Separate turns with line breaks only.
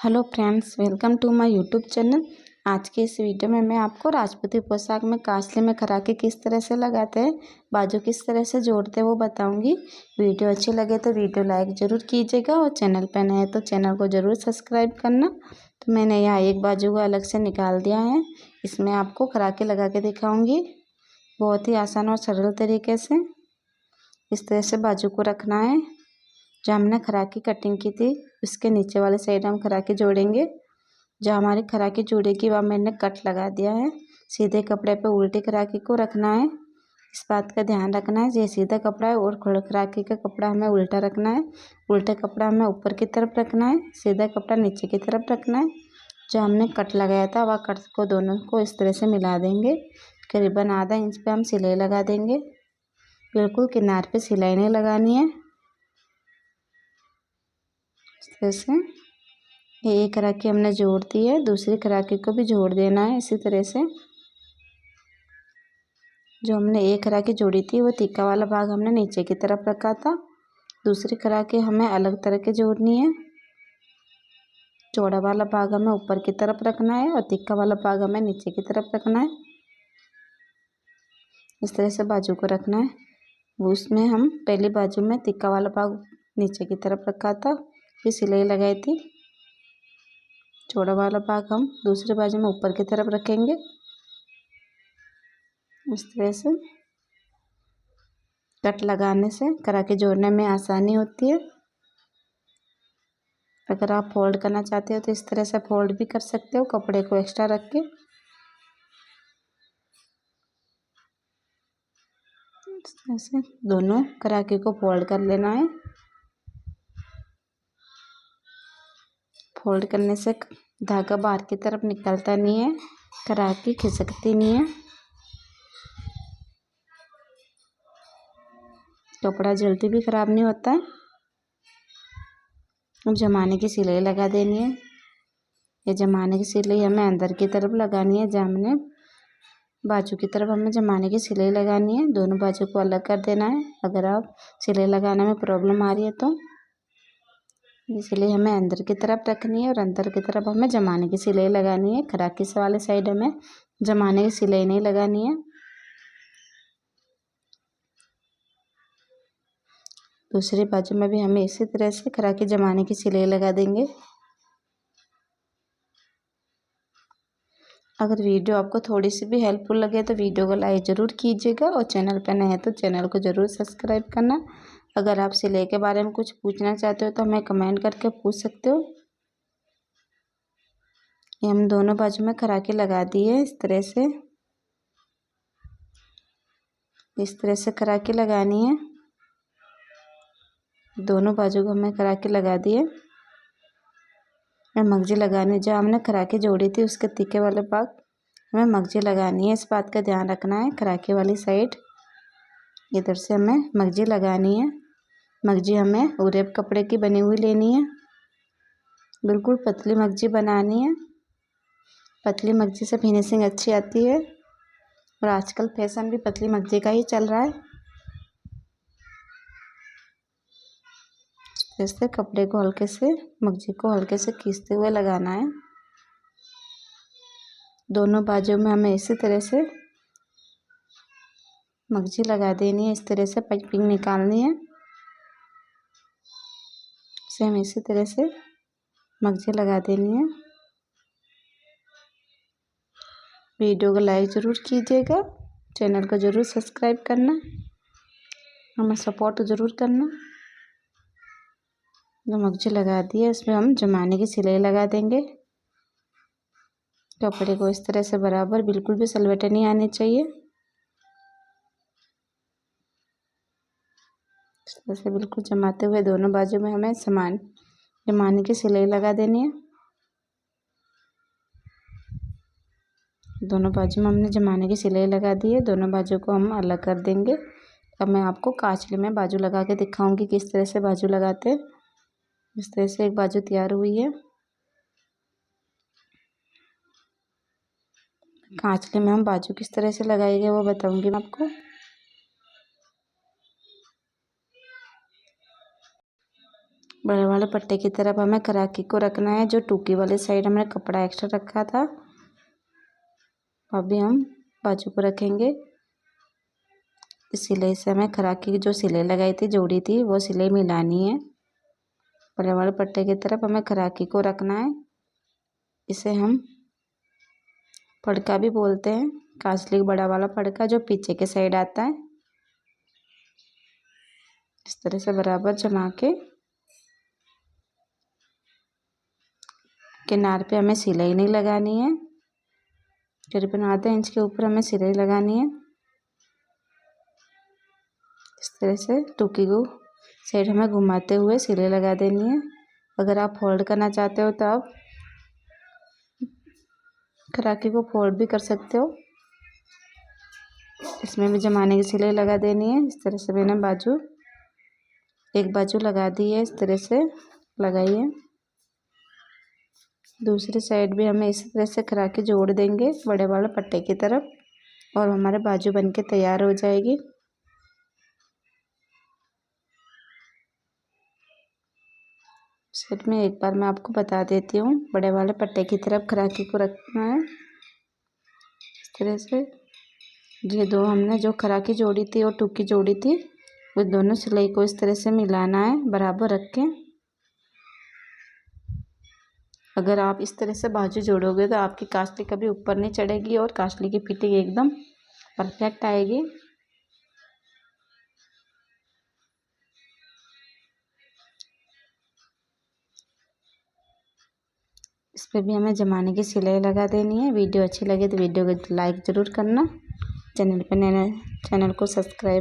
Hello friends, welcome to my YouTube channel. आज के इस वीडियो में मैं आपको राजपूती पोशाक में कांसले में खराके किस तरह से लगाते हैं, बाजू किस तरह से जोड़ते हैं वो बताऊंगी। वीडियो अच्छी लगे तो वीडियो लाइक ज़रूर कीजिएगा और चैनल पर नए हैं तो चैनल को ज़रूर सब्सक्राइब करना। तो मैंने यहाँ एक बाजू को अलग से निकाल दिया है। इसमें आपको खराके लगा के दिखाऊँगी बहुत ही आसान और सरल तरीके से। इस तरह से बाजू को रखना है। जहाँ हमने खराकी कटिंग की थी उसके नीचे वाले साइड हम खराकी जोड़ेंगे। जहाँ हमारी खराकी जुड़ेगी वहाँ मैंने कट लगा दिया है। सीधे कपड़े पे उल्टी खराकी को रखना है। इस बात का ध्यान रखना है, ये सीधा कपड़ा है और खराकी का कपड़ा हमें उल्टा रखना है। उल्टा कपड़ा हमें ऊपर की तरफ रखना है, सीधा कपड़ा नीचे की तरफ रखना है। जो हमने कट लगाया था वह कट को दोनों को इस तरह से मिला देंगे। करीबन आधा इंच पे हम सिलाई लगा देंगे। बिल्कुल किनार पे सिलाई नहीं लगानी है। इस तरह से ये एक खराकी हमने जोड़ दी है, दूसरी खराकी को भी जोड़ देना है। इसी तरह से जो हमने एक खराकी जोड़ी थी वो तीखा वाला भाग हमने नीचे की तरफ रखा था। दूसरी खराकी हमें अलग तरह के जोड़नी है। चौड़ा वाला भाग हमें ऊपर की तरफ रखना है और तीखा वाला भाग हमें नीचे की तरफ रखना है। इस तरह से बाजू को रखना है। वो उसमें हम पहली बाजू में तीखा वाला भाग नीचे की तरफ रखा था, फिर सिलाई लगाई थी। चौड़ा वाला भाग हम दूसरी बाजू में ऊपर की तरफ रखेंगे। इस तरह से कट लगाने से खराकी जोड़ने में आसानी होती है। अगर आप फोल्ड करना चाहते हो तो इस तरह से फोल्ड भी कर सकते हो, कपड़े को एक्स्ट्रा रख के। इस तरह से दोनों खराकी को फोल्ड कर लेना है। फोल्ड करने से धागा बाहर की तरफ निकलता नहीं है, खराकी खिसकती नहीं है, कपड़ा जल्दी भी ख़राब नहीं होता है। अब जमाने की सिलाई लगा देनी है। ये जमाने की सिलाई हमें अंदर की तरफ लगानी है। जमाने बाजू की तरफ हमें जमाने की सिलाई लगानी है। दोनों बाजू को अलग कर देना है। अगर आप सिलाई लगाने में प्रॉब्लम आ रही है तो इसलिए हमें अंदर की तरफ रखनी है और अंदर की तरफ हमें जमाने की सिलाई लगानी है। खराकी से वाले साइड हमें जमाने की सिलाई नहीं लगानी है। दूसरी बाजू में भी हमें इसी तरह से खराकी जमाने की सिलाई लगा देंगे। अगर वीडियो आपको थोड़ी सी भी हेल्पफुल लगे तो वीडियो को लाइक ज़रूर कीजिएगा और चैनल पर नए हैं तो चैनल को ज़रूर सब्सक्राइब करना। अगर आप सिलाई के बारे में कुछ पूछना चाहते हो तो हमें कमेंट करके पूछ सकते हो। ये हम दोनों बाजू में खराकी लगा दी है। इस तरह से खराकी लगानी है। दोनों बाजू को हमें खराकी लगा दी है। मैं मगजी लगानी, जहाँ हमने खराकी जोड़ी थी उसके तीखे वाले भाग हमें मगजी लगानी है। इस बात का ध्यान रखना है, खराकी वाली साइड इधर से हमें मगजी लगानी है। मगजी हमें उरेब कपड़े की बनी हुई लेनी है। बिल्कुल पतली मगजी बनानी है। पतली मगजी से फिनिशिंग अच्छी आती है और आजकल फैशन भी पतली मगजी का ही चल रहा है। जैसे कपड़े को हल्के से, मगजी को हल्के से खींचते हुए लगाना है। दोनों बाजू में हमें इसी तरह से मगजी लगा देनी है। इस तरह से पाइपिंग निकालनी है। सेम इसी तरह से मगजी लगा देनी है। वीडियो को लाइक ज़रूर कीजिएगा, चैनल को ज़रूर सब्सक्राइब करना, हमें सपोर्ट ज़रूर करना। जो मगजी लगा दी है इसमें हम जमाने की सिलाई लगा देंगे। कपड़े को इस तरह से बराबर, बिल्कुल भी सलवटें नहीं आनी चाहिए। इस तरह से बिल्कुल जमाते हुए दोनों बाजू में हमें समान जमाने की सिलाई लगा देनी है। दोनों बाजू में हमने जमाने की सिलाई लगा दी है। दोनों बाजू को हम अलग कर देंगे। अब मैं आपको कांचले में बाजू लगा के दिखाऊंगी किस तरह से बाजू लगाते हैं। इस तरह से एक बाजू तैयार हुई है। कांचले में हम बाजू किस तरह से लगाएंगे वो बताऊंगी मैं आपको। बड़े वाले पट्टे की तरफ हमें खराकी को रखना है। जो टूकी वाली साइड हमने कपड़ा एक्स्ट्रा रखा था, अभी हम बाजू को रखेंगे। इस सिलाई से हमें खराकी की जो सिलाई लगाई थी, जोड़ी थी, वो सिलाई मिलानी है। बड़े वाले पट्टे की तरफ हमें खराकी को रखना है। इसे हम फड़का भी बोलते हैं, कासली बड़ा वाला फड़का जो पीछे के साइड आता है। इस तरह से बराबर जमा के किनार पे हमें सिलाई नहीं लगानी है। करीबन आधा इंच के ऊपर हमें सिलाई लगानी है। इस तरह से टूकी को साइड हमें घुमाते हुए सिलाई लगा देनी है। अगर आप फोल्ड करना चाहते हो तो आप खराकी को फोल्ड भी कर सकते हो। इसमें भी जमाने की सिलाई लगा देनी है। इस तरह से मैंने एक बाजू लगा दी है। इस तरह से लगाइए। दूसरी साइड भी हमें इसी तरह से खराकी जोड़ देंगे बड़े वाले पट्टे की तरफ और हमारे बाजू बनके तैयार हो जाएगी। सेट में एक बार मैं आपको बता देती हूँ, बड़े वाले पट्टे की तरफ खराकी को रखना है। इस तरह से ये दो हमने जो खराकी जोड़ी थी और टूकी जोड़ी थी, वो दोनों सिलाई को इस तरह से मिलाना है बराबर रख के। अगर आप इस तरह से बाजू जोड़ोगे तो आपकी कास्टली कभी ऊपर नहीं चढ़ेगी और कास्टली की फिटिंग एकदम परफेक्ट आएगी। इस पर भी हमें जमाने की सिलाई लगा देनी है। वीडियो अच्छी लगे तो वीडियो को लाइक ज़रूर करना। चैनल पर नए चैनल को सब्सक्राइब